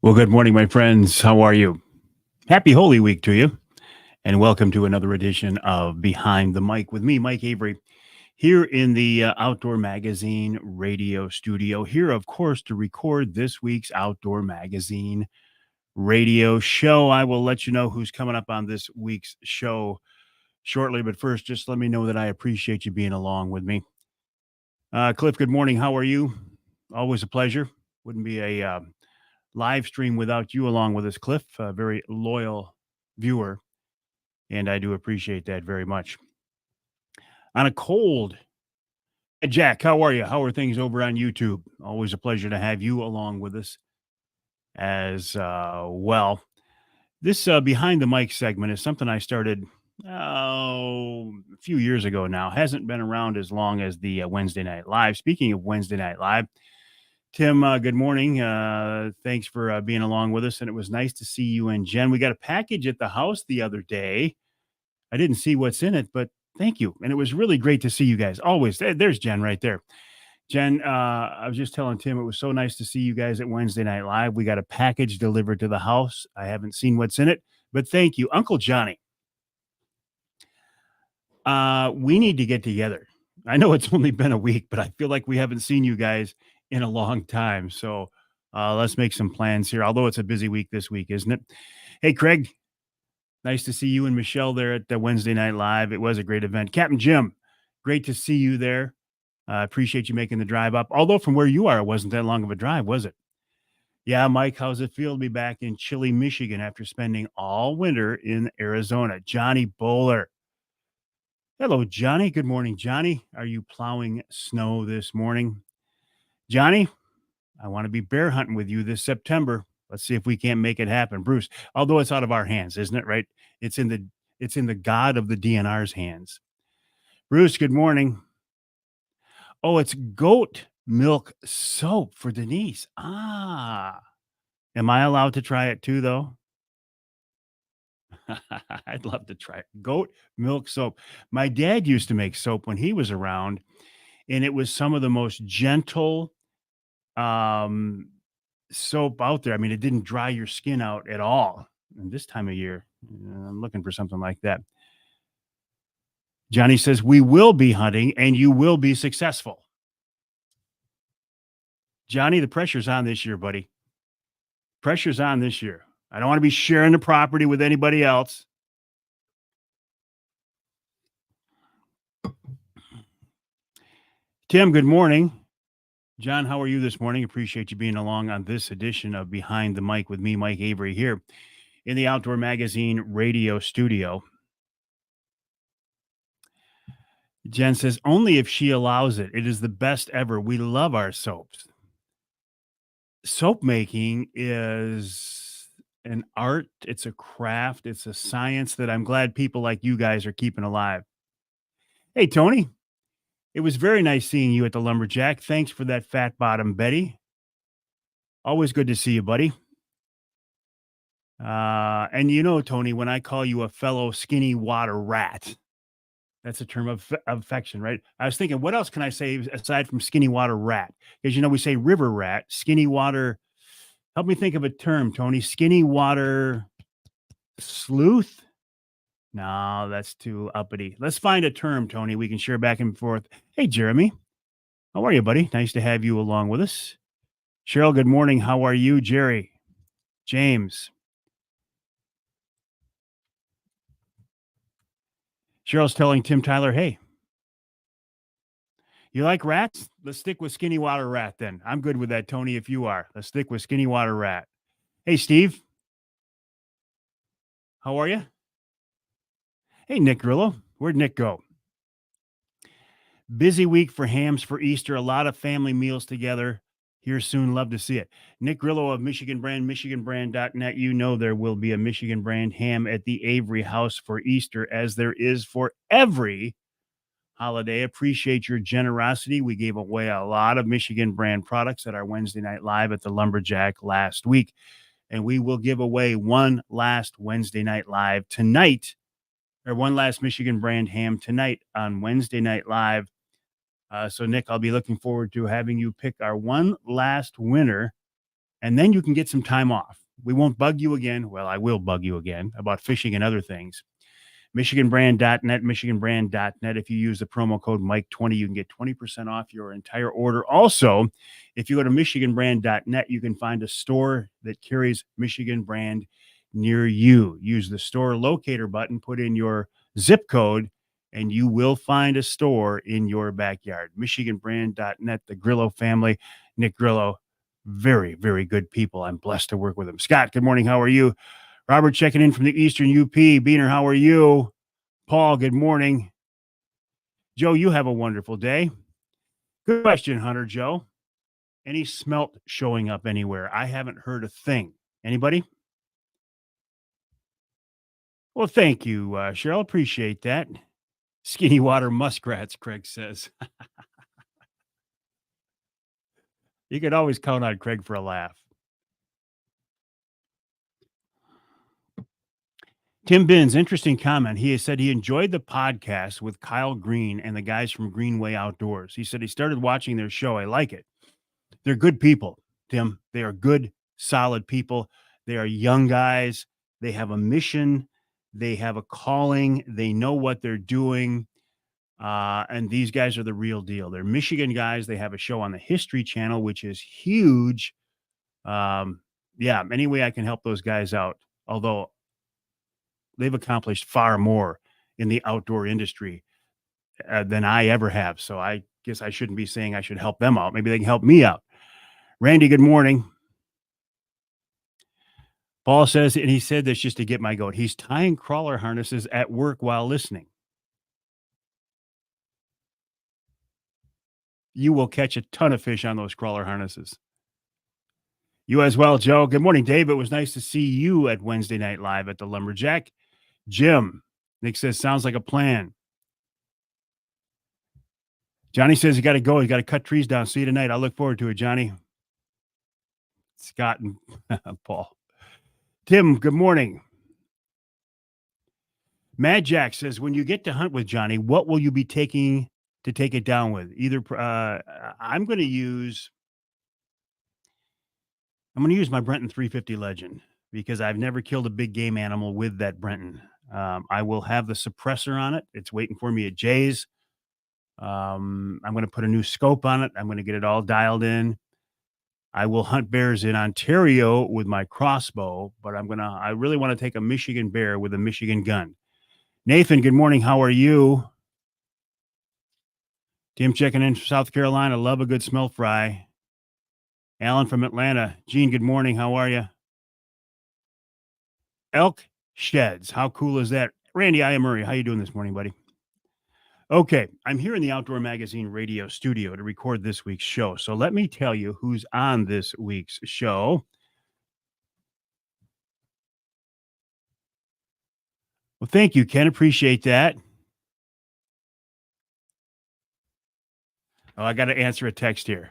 Well, good morning, my friends. How are you? Happy Holy Week to you, and welcome to another edition of Behind the Mic with me, Mike Avery, here in the Outdoor Magazine radio studio. Here, of course, to record this week's Outdoor Magazine radio show. I will let you know who's coming up on this week's show shortly, but first, just let me know that I appreciate you being along with me. Cliff, good morning. How are you? Always a pleasure. Wouldn't be a live stream without you along with us, Cliff, a very loyal viewer, and I do appreciate that very much. On a cold, Jack, how are you? How are things over on YouTube? Always a pleasure to have you along with us as well. This behind the mic segment is something I started a few years ago now. Hasn't been around as long as the Wednesday Night Live. Speaking of Wednesday Night Live, Tim, good morning. Thanks for being along with us. And it was nice to see you and Jen. We got a package at the house the other day. I didn't see what's in it, but thank you. And it was really great to see you guys. Always. There's Jen right there. Jen, I was just telling Tim, it was so nice to see you guys at Wednesday Night Live. We got a package delivered to the house. I haven't seen what's in it, but thank you. Uncle Johnny, we need to get together. I know it's only been a week, but I feel like we haven't seen you guys in a long time. So let's make some plans here, although it's a busy week this week, isn't it? Hey, Craig, nice to see you and Michelle there at the Wednesday Night Live. It was a great event. Captain Jim, great to see you there. I appreciate you making the drive up. Although from where you are, it wasn't that long of a drive, was it? Yeah, Mike, how's it feel to be back in chilly Michigan after spending all winter in Arizona? Johnny Bowler. Hello, Johnny. Good morning, Johnny. Are you plowing snow this morning? Johnny, I want to be bear hunting with you this September. Let's see if we can't make it happen. Bruce, although it's out of our hands, isn't it? Right? It's in the God of the DNR's hands. Bruce, good morning. Oh, it's goat milk soap for Denise. Ah, am I allowed to try it too, though? I'd love to try it. Goat milk soap. My dad used to make soap when he was around, and it was some of the most gentle um soap out there. I mean, it didn't dry your skin out at all. And this time of year, I'm looking for something like that. Johnny says, we will be hunting and you will be successful. Johnny, the pressure's on this year, buddy. Pressure's on this year. I don't want to be sharing the property with anybody else. Tim, good morning. John, how are you this morning? Appreciate you being along on this edition of Behind the Mic with me, Mike Avery, here in the Outdoor Magazine radio studio. Jen says, only if she allows it. It is the best ever. We love our soaps. Soap making is an art, it's a craft, it's a science that I'm glad people like you guys are keeping alive. Hey, Tony, it was very nice seeing you at the Lumberjack. Thanks for that fat bottom, Betty. Always good to see you, buddy. And you know, Tony, when I call you a fellow skinny water rat, that's a term of affection, right? I was thinking, what else can I say aside from skinny water rat? Because you know we say river rat, skinny water. Help me think of a term, Tony. Skinny water sleuth. No, that's too uppity. Let's find a term, Tony. We can share back and forth. Hey, Jeremy, how are you, buddy? Nice to have you along with us. Cheryl, good morning. How are you, Jerry? James. Cheryl's telling Tim Tyler, hey, you like rats? Let's stick with skinny water rat then. I'm good with that, Tony, if you are. Let's stick with skinny water rat. Hey, Steve. How are you? Hey, Nick Grillo. Where'd Nick go? Busy week for hams for Easter. A lot of family meals together. Here soon. Love to see it. Nick Grillo of Michigan Brand, michiganbrand.net. You know there will be a Michigan Brand ham at the Avery House for Easter, as there is for every holiday. Appreciate your generosity. We gave away a lot of Michigan Brand products at our Wednesday Night Live at the Lumberjack last week. And we will give away one last Wednesday Night Live tonight, or one last Michigan Brand ham tonight on Wednesday Night Live. So, Nick, I'll be looking forward to having you pick our one last winner and then you can get some time off. We won't bug you again. Well, I will bug you again about fishing and other things. MichiganBrand.net, MichiganBrand.net. If you use the promo code Mike20, you can get 20% off your entire order. Also, if you go to MichiganBrand.net, you can find a store that carries Michigan brand near you. Use the store locator button, put in your zip code, and you will find a store in your backyard. MichiganBrand.net, the Grillo family. Nick Grillo, very, very good people. I'm blessed to work with them. Scott, good morning. How are you? Robert checking in from the Eastern UP. Beaner, how are you? Paul, good morning. Joe, you have a wonderful day. Good question, Hunter Joe. Any smelt showing up anywhere? I haven't heard a thing. Anybody? Well, thank you, Cheryl. Appreciate that. Skinny water muskrats, Craig says. You can always count on Craig for a laugh. Tim Binns, interesting comment. He has said he enjoyed the podcast with Kyle Green and the guys from Greenway Outdoors. He said he started watching their show. I like it. They're good people, Tim. They are good, solid people. They are young guys. They have a mission. They have a calling. They know what they're doing. And these guys are the real deal. They're Michigan guys. They have a show on the History Channel, which is huge. Yeah, any way I can help those guys out, although they've accomplished far more in the outdoor industry than I ever have. So I guess I shouldn't be saying I should help them out. Maybe they can help me out. Randy, good morning. Paul says, and he said this just to get my goat. He's tying crawler harnesses at work while listening. You will catch a ton of fish on those crawler harnesses. You as well, Joe. Good morning, Dave. It was nice to see you at Wednesday Night Live at the Lumberjack. Jim, Nick says, sounds like a plan. Johnny says, you got to go. You got to cut trees down. See you tonight. I look forward to it, Johnny. Scott and Paul. Tim, good morning. Mad Jack says, when you get to hunt with Johnny, what will you be taking to take it down with? Either I'm going to use my Brenton 350 Legend because I've never killed a big game animal with that Brenton. I will have the suppressor on it. It's waiting for me at Jay's. I'm going to put a new scope on it. I'm going to get it all dialed in. I will hunt bears in Ontario with my crossbow, but I really want to take a Michigan bear with a Michigan gun. Nathan, good morning. How are you? Tim checking in from South Carolina. Love a good smell fry. Alan from Atlanta. Gene, good morning. How are you? Elk Sheds. How cool is that? Randy, I am Murray. How you doing this morning, buddy? Okay, I'm here in the Outdoor Magazine radio studio to record this week's show. So let me tell you who's on this week's show. Well, thank you, Ken. Appreciate that. Oh, I got to answer a text here.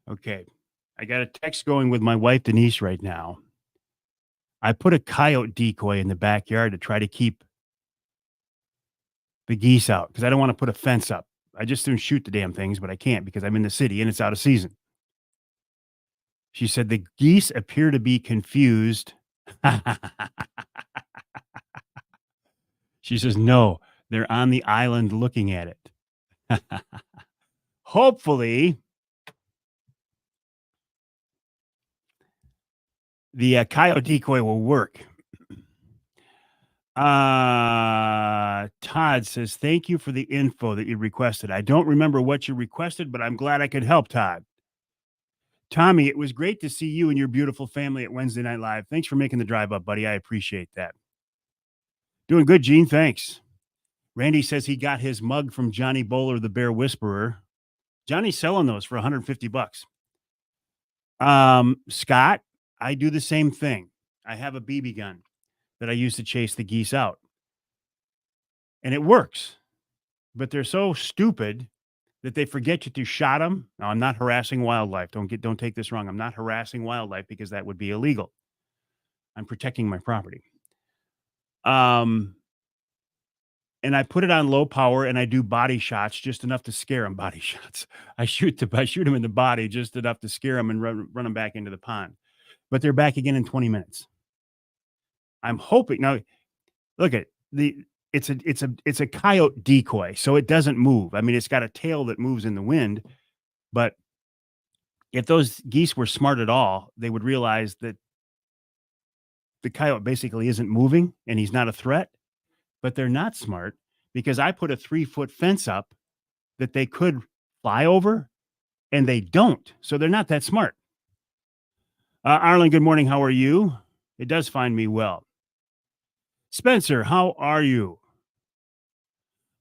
Okay. I got a text going with my wife, Denise, right now. I put a coyote decoy in the backyard to try to keep the geese out because I don't want to put a fence up. I just soon shoot the damn things, but I can't because I'm in the city and it's out of season. She said the geese appear to be confused. She says, no, they're on the island looking at it. Hopefully, the coyote decoy will work. Todd says, thank you for the info that you requested. I don't remember what you requested, but I'm glad I could help, Todd. Tommy, it was great to see you and your beautiful family at Wednesday Night Live. Thanks for making the drive up, buddy. I appreciate that. Doing good, Gene. Thanks. Randy says he got his mug from Johnny Bowler, the Bear Whisperer. Johnny's selling those for $150. Scott, I do the same thing. I have a BB gun that I use to chase the geese out. And it works. But they're so stupid that they forget that you shot them. Now, I'm not harassing wildlife. Don't take this wrong. I'm not harassing wildlife because that would be illegal. I'm protecting my property. Um, and I put it on low power and I do body shots just enough to scare them. Body shots. I shoot them in the body just enough to scare them and run them back into the pond. But they're back again in 20 minutes. I'm hoping now. Look at the it's a coyote decoy, so it doesn't move. I mean, it's got a tail that moves in the wind, but if those geese were smart at all, they would realize that the coyote basically isn't moving and he's not a threat. But they're not smart because I put a 3-foot fence up that they could fly over and they don't. So they're not that smart. Arlen, good morning. How are you? It does find me well. Spencer, how are you?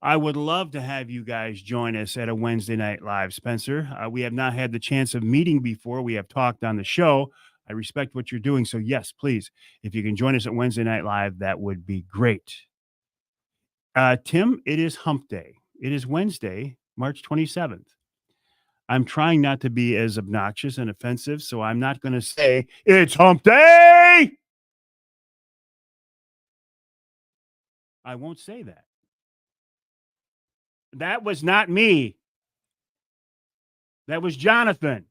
I would love to have you guys join us at a Wednesday night live, Spencer. We have not had the chance of meeting before. We have talked on the show. I respect what you're doing. So, yes, please, if you can join us at Wednesday night live, that would be great. Tim, it is hump day. It is Wednesday, March 27th. I'm trying not to be as obnoxious and offensive, so I'm not going to say it's hump day. I won't say that. That was not me. That was Jonathan.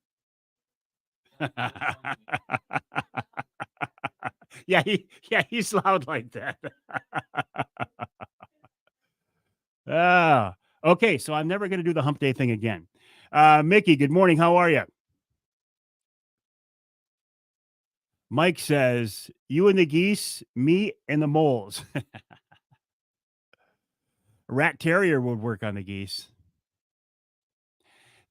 Yeah, he's loud like that. Okay, so I'm never going to do the hump day thing again. Mickey, good morning. How are you? Mike says, you and the geese, me and the moles. Rat terrier would work on the geese.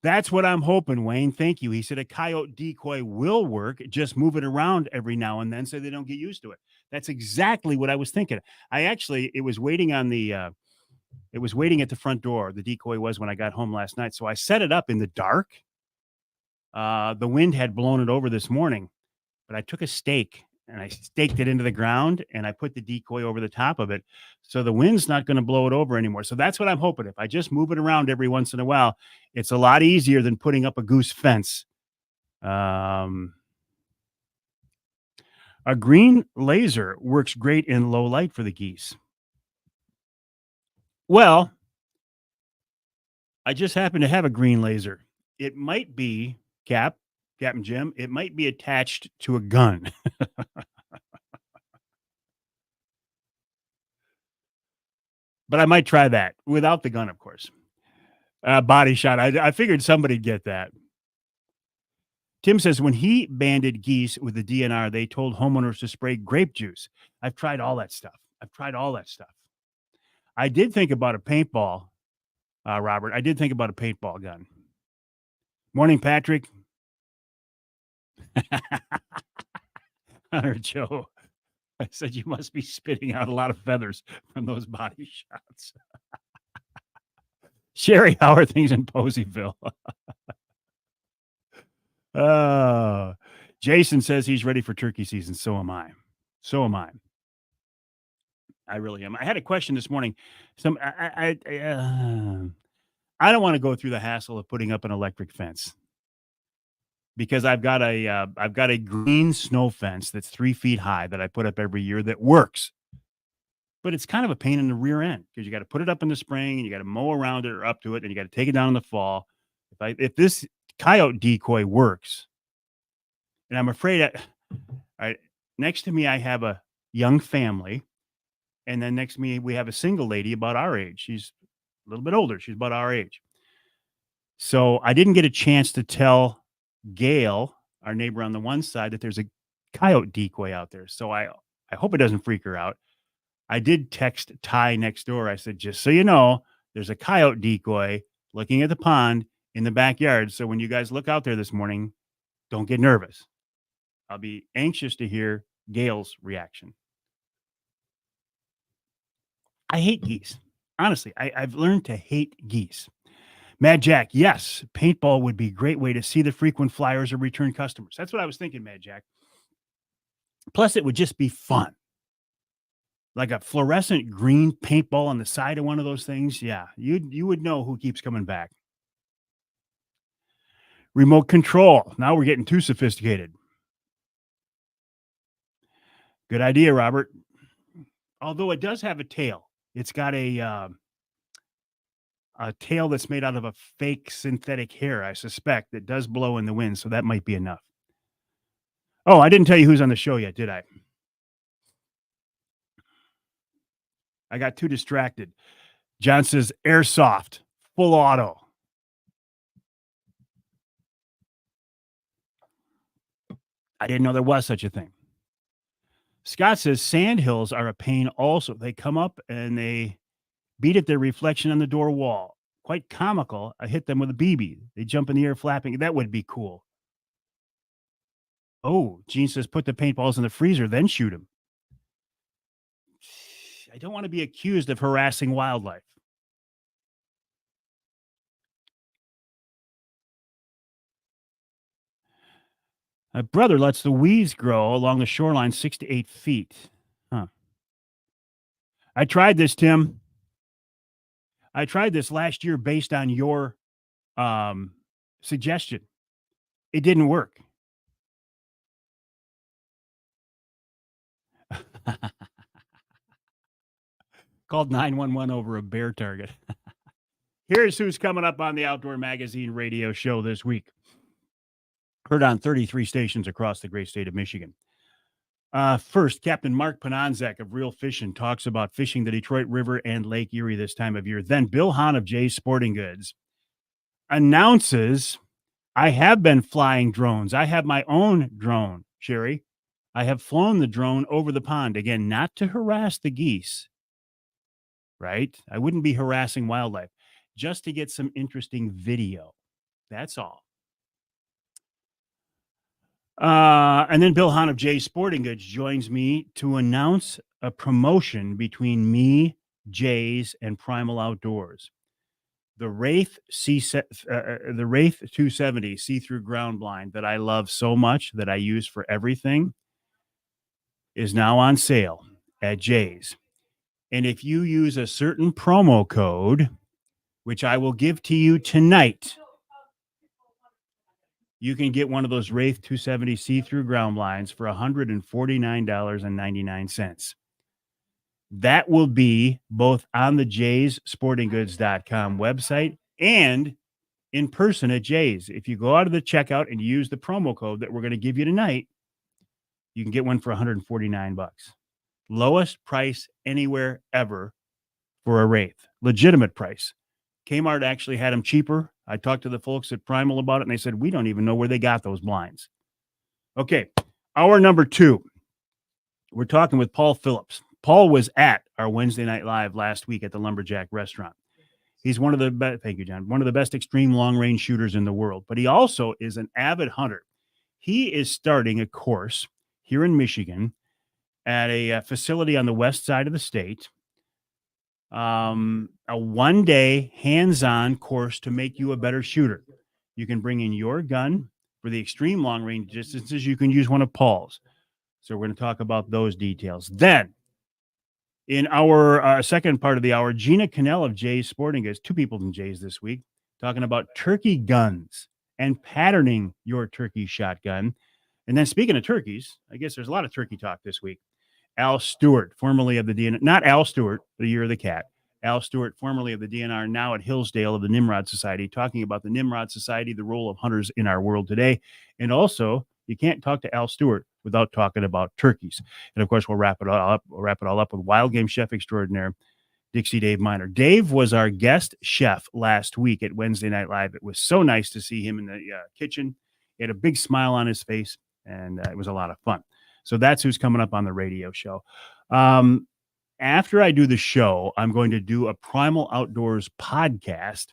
That's what I'm hoping, Wayne. Thank you. He said a coyote decoy will work. Just move it around every now and then so they don't get used to it. That's exactly what I was thinking. It was waiting on it was waiting at the front door. The decoy was when I got home last night. So I set it up in the dark. The wind had blown it over this morning, but I took a stake and I staked it into the ground and I put the decoy over the top of it. So the wind's not going to blow it over anymore. So that's what I'm hoping. If I just move it around every once in a while, it's a lot easier than putting up a goose fence. A green laser works great in low light for the geese. Well, I just happen to have a green laser. It might be, Captain Jim, it might be attached to a gun. But I might try that without the gun, of course. Body shot. I figured somebody'd get that. Tim says when he banded geese with the DNR, they told homeowners to spray grape juice. I've tried all that stuff. I did think about a paintball, Robert. I did think about a paintball gun. Morning, Patrick. Hunter Joe. I said you must be spitting out a lot of feathers from those body shots. Sherry, how are things in Poseyville? Jason says he's ready for turkey season. So am I. I really am. I had a question this morning. I don't want to go through the hassle of putting up an electric fence because I've got a green snow fence that's 3 feet high that I put up every year that works. But it's kind of a pain in the rear end because you got to put it up in the spring and you got to mow around it or up to it and you got to take it down in the fall. If this coyote decoy works, and I'm afraid next to me I have a young family, and then next to me we have a single lady about our age. She's a little bit older. She's about our age. So I didn't get a chance to tell Gail, our neighbor on the one side, that there's a coyote decoy out there. So I hope it doesn't freak her out. I did text Ty next door. I said, just so you know, there's a coyote decoy looking at the pond in the backyard. So when you guys look out there this morning, don't get nervous. I'll be anxious to hear Gail's reaction. I hate geese. Honestly, I've learned to hate geese. Mad Jack, yes, paintball would be a great way to see the frequent flyers or return customers. That's what I was thinking, Mad Jack. Plus, it would just be fun. Like a fluorescent green paintball on the side of one of those things. Yeah, you would know who keeps coming back. Remote control. Now we're getting too sophisticated. Good idea, Robert. Although it does have a tail. It's got a tail that's made out of a fake synthetic hair, I suspect, that does blow in the wind, so that might be enough. Oh, I didn't tell you who's on the show yet, did I? I got too distracted. John says airsoft, full auto. I didn't know there was such a thing. Scott says sandhills are a pain also. They come up and they beat at their reflection on the door wall. Quite comical. I hit them with a BB. They jump in the air flapping. That would be cool. Oh, Gene says put the paintballs in the freezer, then shoot them. I don't want to be accused of harassing wildlife. My brother lets the weeds grow along the shoreline 6 to 8 feet. Huh. I tried this, Tim. I tried this last year based on your suggestion. It didn't work. Called 911 over a bear target. Here's who's coming up on the Outdoor Magazine radio show this week. Heard on 33 stations across the great state of Michigan. First, Captain Mark Pananzek of Real Fishing talks about fishing the Detroit River and Lake Erie this time of year. Then Bill Hahn of Jay's Sporting Goods announces, I have been flying drones. I have my own drone, Sherry. I have flown the drone over the pond. Again, not to harass the geese, right? I wouldn't be harassing wildlife, just to get some interesting video. That's all. And then Bill Hahn of Jay's Sporting Goods joins me to announce a promotion between me, Jay's, and Primal Outdoors. The Wraith the Wraith 270 see-through ground blind that I love so much that I use for everything is now on sale at Jay's. And if you use a certain promo code, which I will give to you tonight, you can get one of those Wraith 270 see-through ground blinds for $149.99. That will be both on the jayssportinggoods.com website and in person at Jay's. If you go out of the checkout and use the promo code that we're going to give you tonight, you can get one for $149. Lowest price anywhere ever for a Wraith. Legitimate price. Kmart actually had them cheaper. I talked to the folks at Primal about it, and they said, we don't even know where they got those blinds. Okay, hour number 2. We're talking with Paul Phillips. Paul was at our Wednesday Night Live last week at the Lumberjack Restaurant. He's one of the best, thank you, John, one of the best extreme long-range shooters in the world, but he also is an avid hunter. He is starting a course here in Michigan at a facility on the west side of the state, a one-day hands-on course to make you a better shooter. You can bring in your gun for the extreme long-range distances. You can use one of Paul's. So we're going to talk about those details. Then, in our second part of the hour, Gina Cannell of Jay's Sporting Goods, 2 people from Jay's this week, talking about turkey guns and patterning your turkey shotgun. And then speaking of turkeys, I guess there's a lot of turkey talk this week. Al Stewart, formerly of the DNR, not Al Stewart, the Year of the Cat. Al Stewart, formerly of the DNR, now at Hillsdale of the Nimrod Society, talking about the Nimrod Society, the role of hunters in our world today. And also, you can't talk to Al Stewart without talking about turkeys. And of course, we'll wrap it all up. We'll wrap it all up with wild game chef extraordinaire, Dixie Dave Miner. Dave was our guest chef last week at Wednesday Night Live. It was so nice to see him in the kitchen. He had a big smile on his face, and it was a lot of fun. So that's who's coming up on the radio show. After I do the show, I'm going to do a Primal Outdoors podcast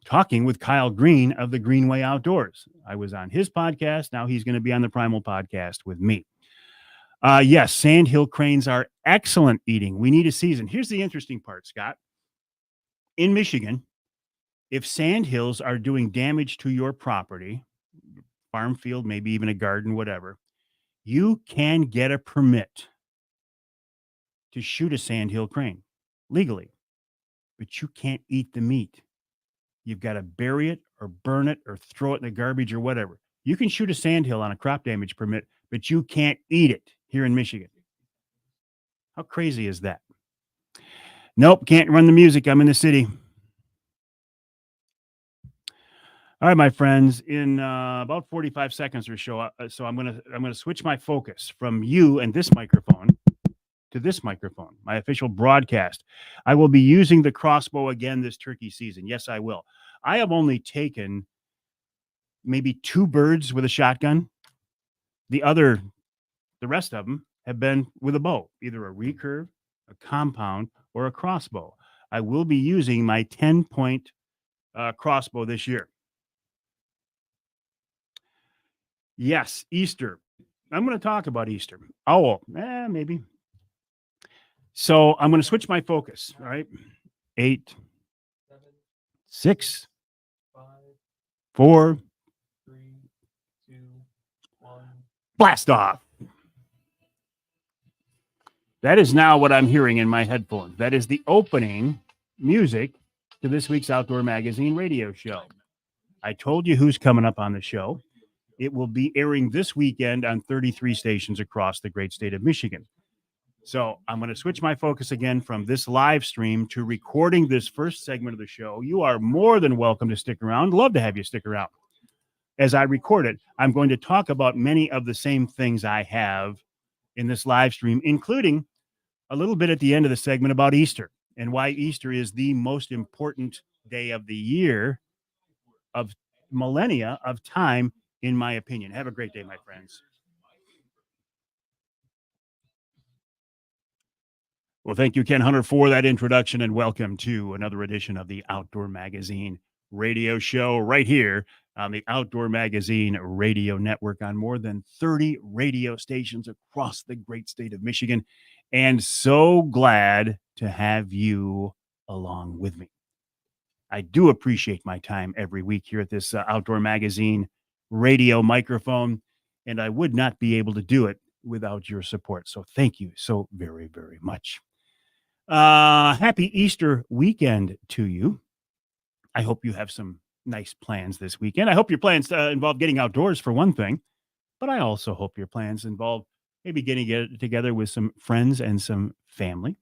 talking with Kyle Green of the Greenway Outdoors. I was on his podcast. Now he's going to be on the Primal podcast with me. Yes, sandhill cranes are excellent eating. We need a season. Here's the interesting part, Scott. In Michigan, if sandhills are doing damage to your property, farm field, maybe even a garden, whatever, you can get a permit to shoot a sandhill crane legally, but you can't eat the meat. You've got to bury it or burn it or throw it in the garbage or whatever. You can shoot a sandhill on a crop damage permit, but you can't eat it here in Michigan. How crazy is that? Nope, can't run the music. I'm in the city. All right, my friends. In about 45 seconds or so, I'm gonna switch my focus from you and this microphone to this microphone, my official broadcast. I will be using the crossbow again this turkey season. Yes, I will. I have only taken maybe 2 birds with a shotgun. The rest of them have been with a bow, either a recurve, a compound, or a crossbow. I will be using my 10-point crossbow this year. Yes, Easter. I'm going to talk about Easter. Owl, maybe. So I'm going to switch my focus. All right. 8, 6, 4, blast off. That is now what I'm hearing in my headphones. That is the opening music to this week's Outdoor Magazine radio show. I told you who's coming up on the show. It will be airing this weekend on 33 stations across the great state of Michigan. So I'm going to switch my focus again from this live stream to recording this first segment of the show. You are more than welcome to stick around. Love to have you stick around. As I record it, I'm going to talk about many of the same things I have in this live stream, including a little bit at the end of the segment about Easter and why Easter is the most important day of the year, of millennia of time, in my opinion. Have a great day, my friends. Well, thank you, Ken Hunter, for that introduction, and welcome to another edition of the Outdoor Magazine radio show right here on the Outdoor Magazine radio network on more than 30 radio stations across the great state of Michigan. And so glad to have you along with me. I do appreciate my time every week here at this Outdoor Magazine radio microphone, and I would not be able to do it without your support. So thank you so very, very much. Happy Easter weekend to you. I hope you have some nice plans this weekend. I hope your plans involve getting outdoors for one thing, but I also hope your plans involve maybe getting together with some friends and some family.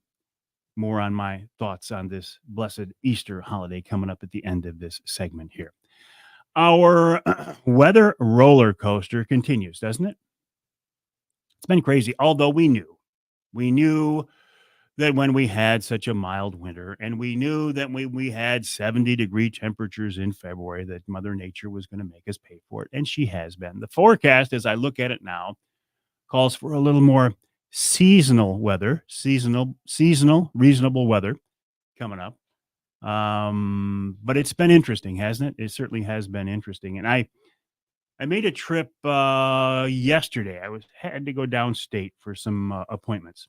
More on my thoughts on this blessed Easter holiday coming up at the end of this segment here. Our weather roller coaster continues, doesn't it? It's been crazy, although we knew that when we had such a mild winter, and we knew that we had 70-degree temperatures in February, that Mother Nature was going to make us pay for it. And she has been. The forecast, as I look at it now, calls for a little more seasonal weather, reasonable weather coming up. But it's been interesting, hasn't it? It certainly has been interesting. And I made a trip yesterday. I had to go downstate for some appointments.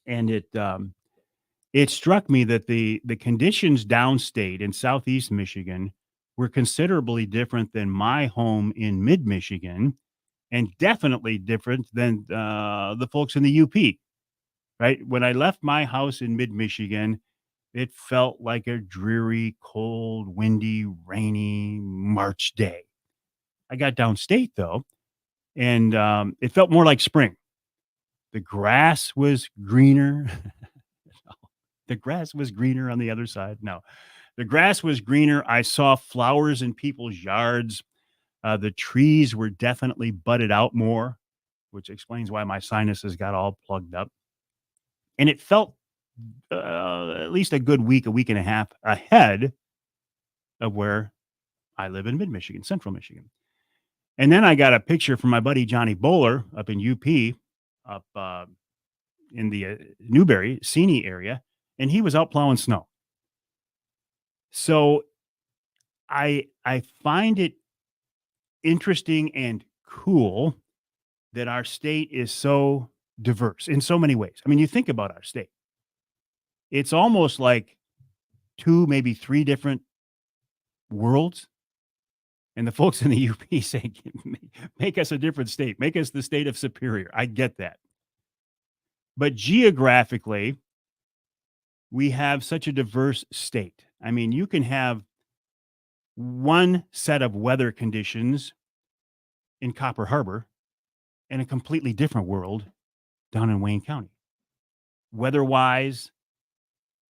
And it struck me that the conditions downstate in southeast Michigan were considerably different than my home in mid-Michigan, and definitely different than the folks in the UP, right? When I left my house in mid-Michigan, it felt like a dreary, cold, windy, rainy March day. I got downstate, though, and it felt more like spring. The grass was greener. The grass was greener on the other side. No, the grass was greener. I saw flowers in people's yards. The trees were definitely budded out more, which explains why my sinuses got all plugged up. And it felt at least a good week, a week and a half ahead of where I live in mid-Michigan, central Michigan. And then I got a picture from my buddy Johnny Bowler up in UP, up in the Newberry, Seney area, and he was out plowing snow. So I find it interesting and cool that our state is so diverse in so many ways. I mean, you think about our state. It's almost like 2, maybe 3 different worlds. And the folks in the UP say, make us a different state. Make us the state of Superior. I get that. But geographically, we have such a diverse state. I mean, you can have one set of weather conditions in Copper Harbor and a completely different world down in Wayne County. Weather-wise,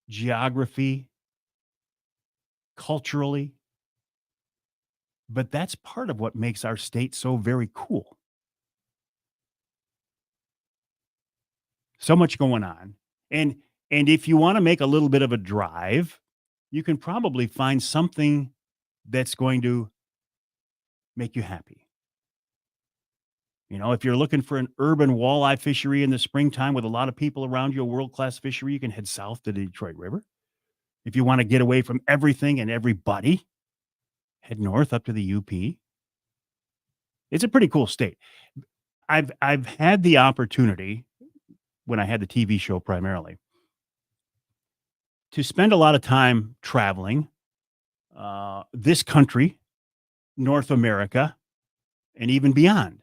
geography, culturally, but that's part of what makes our state so very cool. So much going on. And and if you wanna make a little bit of a drive, you can probably find something that's going to make you happy. You know, if you're looking for an urban walleye fishery in the springtime with a lot of people around you, a world-class fishery, you can head south to the Detroit River. If you wanna get away from everything and everybody, head north up to the UP. It's a pretty cool state. I've had the opportunity, when I had the TV show primarily, to spend a lot of time traveling, this country, North America, and even beyond.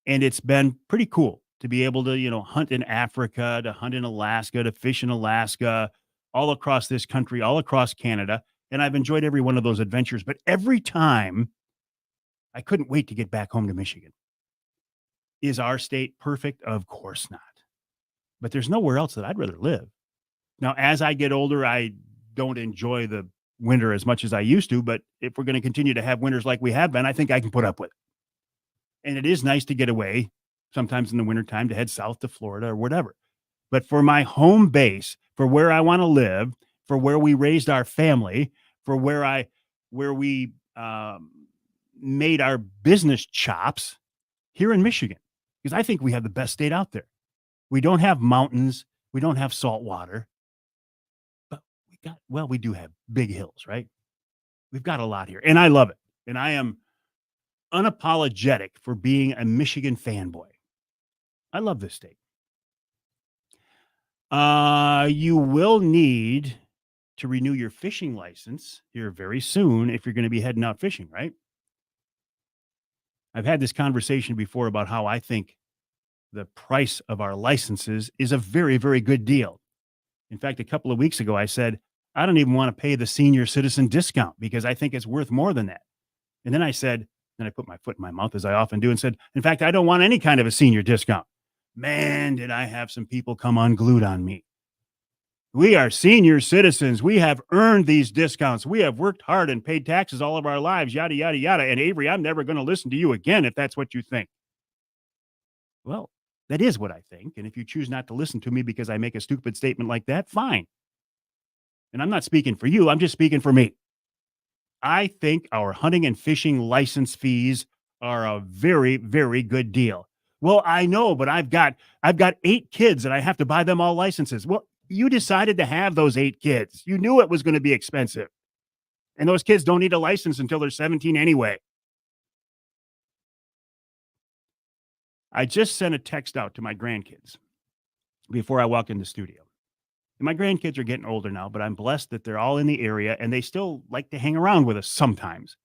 And it's been pretty cool to be able to, hunt in Africa, to hunt in Alaska, to fish in Alaska, all across this country, all across Canada. And I've enjoyed every one of those adventures. But every time I couldn't wait to get back home to Michigan. Is our state perfect? Of course not. But there's nowhere else that I'd rather live. Now, as I get older, I don't enjoy the winter as much as I used to. But if we're going to continue to have winters like we have been, I think I can put up with it. And it is nice to get away sometimes in the wintertime to head south to Florida or whatever. But for my home base, for where I want to live, for where we raised our family, for where we made our business chops here in Michigan, because I think we have the best state out there. We don't have mountains, we don't have salt water, but we do have big hills, right? We've got a lot here, and I love it. And I am unapologetic for being a Michigan fanboy. I love this state. You will need to renew your fishing license here very soon if you're going to be heading out fishing, right? I've had this conversation before about how I think the price of our licenses is a very, very good deal. In fact, a couple of weeks ago, I said, I don't even want to pay the senior citizen discount because I think it's worth more than that. And then I put my foot in my mouth as I often do and said, in fact, I don't want any kind of a senior discount. Man, did I have some people come unglued on me. We are senior citizens. We have earned these discounts. We have worked hard and paid taxes all of our lives, yada, yada, yada. And Avery, I'm never going to listen to you again if that's what you think. Well, that is what I think. And if you choose not to listen to me because I make a stupid statement like that, fine. And I'm not speaking for you. I'm just speaking for me. I think our hunting and fishing license fees are a very, very good deal. Well, I know, but I've got 8 kids and I have to buy them all licenses. Well, you decided to have those 8 kids. You knew it was going to be expensive. And those kids don't need a license until they're 17 anyway. I just sent a text out to my grandkids before I walked in the studio. And my grandkids are getting older now, but I'm blessed that they're all in the area and they still like to hang around with us sometimes.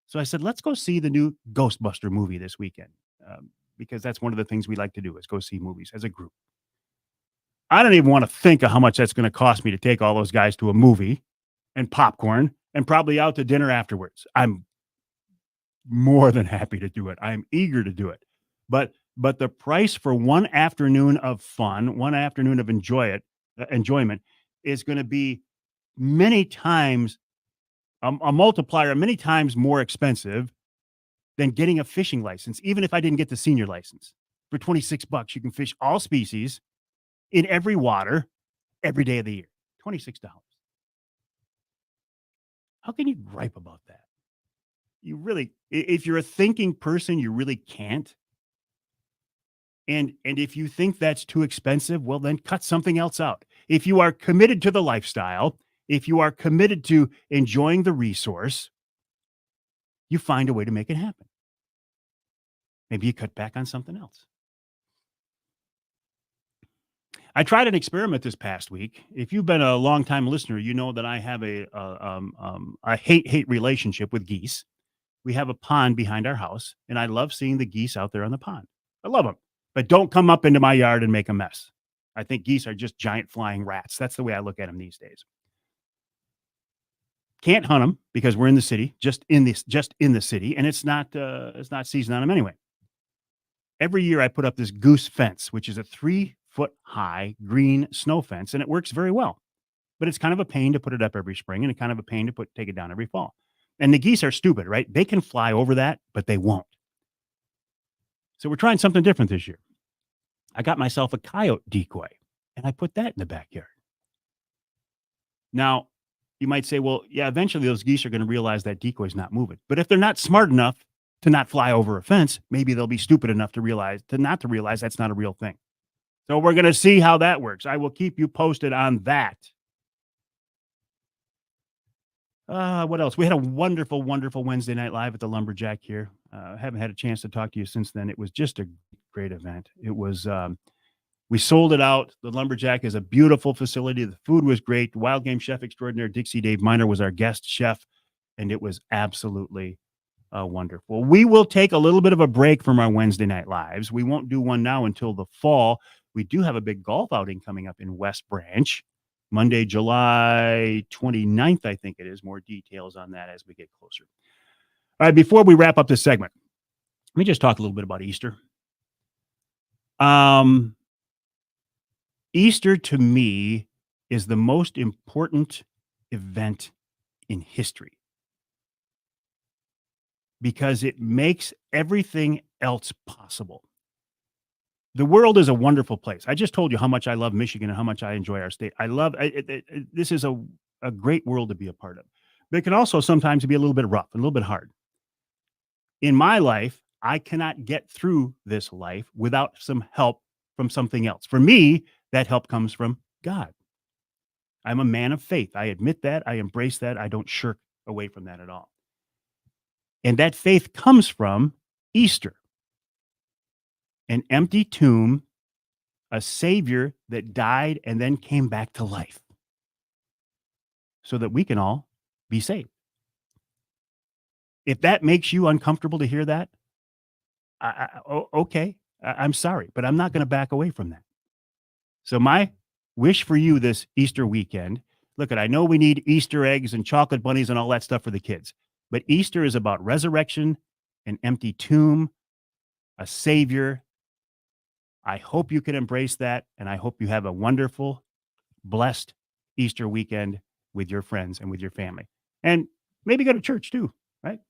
So I said, let's go see the new Ghostbuster movie this weekend, because that's one of the things we like to do is go see movies as a group. I don't even want to think of how much that's going to cost me to take all those guys to a movie and popcorn and probably out to dinner afterwards. I'm more than happy to do it. I'm eager to do it. But the price for one afternoon of fun, one afternoon of enjoyment is going to be many times a multiplier, many times more expensive than getting a fishing license. Even if I didn't get the senior license, for $26, you can fish all species in every water every day of the year. $26. How can you gripe about that? You really, if you're a thinking person, you really can't. And if you think that's too expensive, well, then cut something else out. If you are committed to the lifestyle, if you are committed to enjoying the resource, you find a way to make it happen. Maybe you cut back on something else. I tried an experiment this past week. If you've been a longtime listener, you know that I have a hate relationship with geese. We have a pond behind our house, and I love seeing the geese out there on the pond. I love them, but don't come up into my yard and make a mess. I think geese are just giant flying rats. That's the way I look at them these days. Can't hunt them because we're in the city, just in the city, and it's not season on them anyway. every year I put up this goose fence, which is a 3-foot high green snow fence, and it works very well. But it's kind of a pain to put it up every spring and kind of a pain to take it down every fall. And the geese are stupid, right? They can fly over that, but they won't. So we're trying something different this year. I got myself a coyote decoy and I put that in the backyard. Now, you might say, well, yeah, eventually those geese are going to realize that decoy's not moving. But if they're not smart enough to not fly over a fence, maybe they'll be stupid enough to realize that's not a real thing. So we're going to see how that works. I will keep you posted on that. What else? We had a wonderful, wonderful Wednesday night live at the Lumberjack here. Haven't had a chance to talk to you since then. It was just a great event. It was, we sold it out. The Lumberjack is a beautiful facility. The food was great. Wild Game Chef Extraordinaire Dixie Dave Miner was our guest chef, and it was absolutely wonderful. We will take a little bit of a break from our Wednesday night lives. We won't do one now until the fall. We do have a big golf outing coming up in West Branch. Monday, July 29th, I think it is. More details on that as we get closer. All right, before we wrap up this segment, let me just talk a little bit about Easter. Easter to me is the most important event in history because it makes everything else possible. The world is a wonderful place. I just told you how much I love Michigan and how much I enjoy our state. I love this is a great world to be a part of. But it can also sometimes be a little bit rough, a little bit hard. In my life, I cannot get through this life without some help from something else. For me, that help comes from God. I'm a man of faith. I admit that. I embrace that. I don't shirk away from that at all. And that faith comes from Easter. An empty tomb, a savior that died and then came back to life so that we can all be saved. If that makes you uncomfortable to hear that, okay, I'm sorry, but I'm not going to back away from that. So my wish for you this Easter weekend, look, I know we need Easter eggs and chocolate bunnies and all that stuff for the kids, but Easter is about resurrection, an empty tomb, a savior. I hope you can embrace that, and I hope you have a wonderful, blessed Easter weekend with your friends and with your family. And maybe go to church too, right?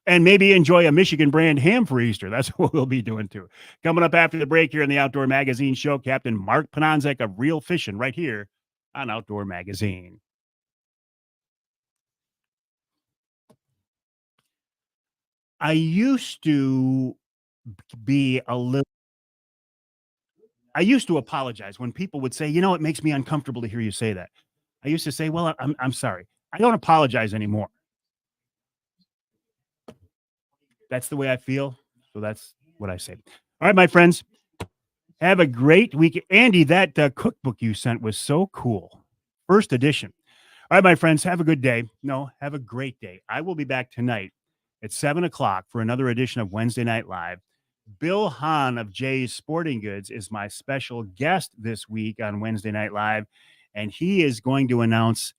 And maybe enjoy a Michigan brand ham for Easter. That's what we'll be doing too. Coming up after the break here in the Outdoor Magazine Show, Captain Mark Panonzek of Real Fishing right here on Outdoor Magazine. I used to apologize when people would say, it makes me uncomfortable to hear you say that. I used to say, well, I'm sorry. I don't apologize anymore. That's the way I feel. So that's what I say. All right, my friends, have a great week. Andy, that cookbook you sent was so cool. First edition. All right, my friends, have a good day. No, have a great day. I will be back tonight at 7:00 for another edition of Wednesday Night Live. Bill Hahn of Jay's Sporting Goods is my special guest this week on Wednesday Night Live, and he is going to announce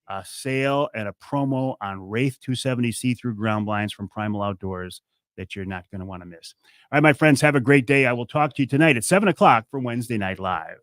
a sale and a promo on Wraith 270 see-through ground blinds from Primal Outdoors that you're not going to want to miss. All right, my friends, have a great day. I will talk to you tonight at 7:00 for Wednesday Night Live.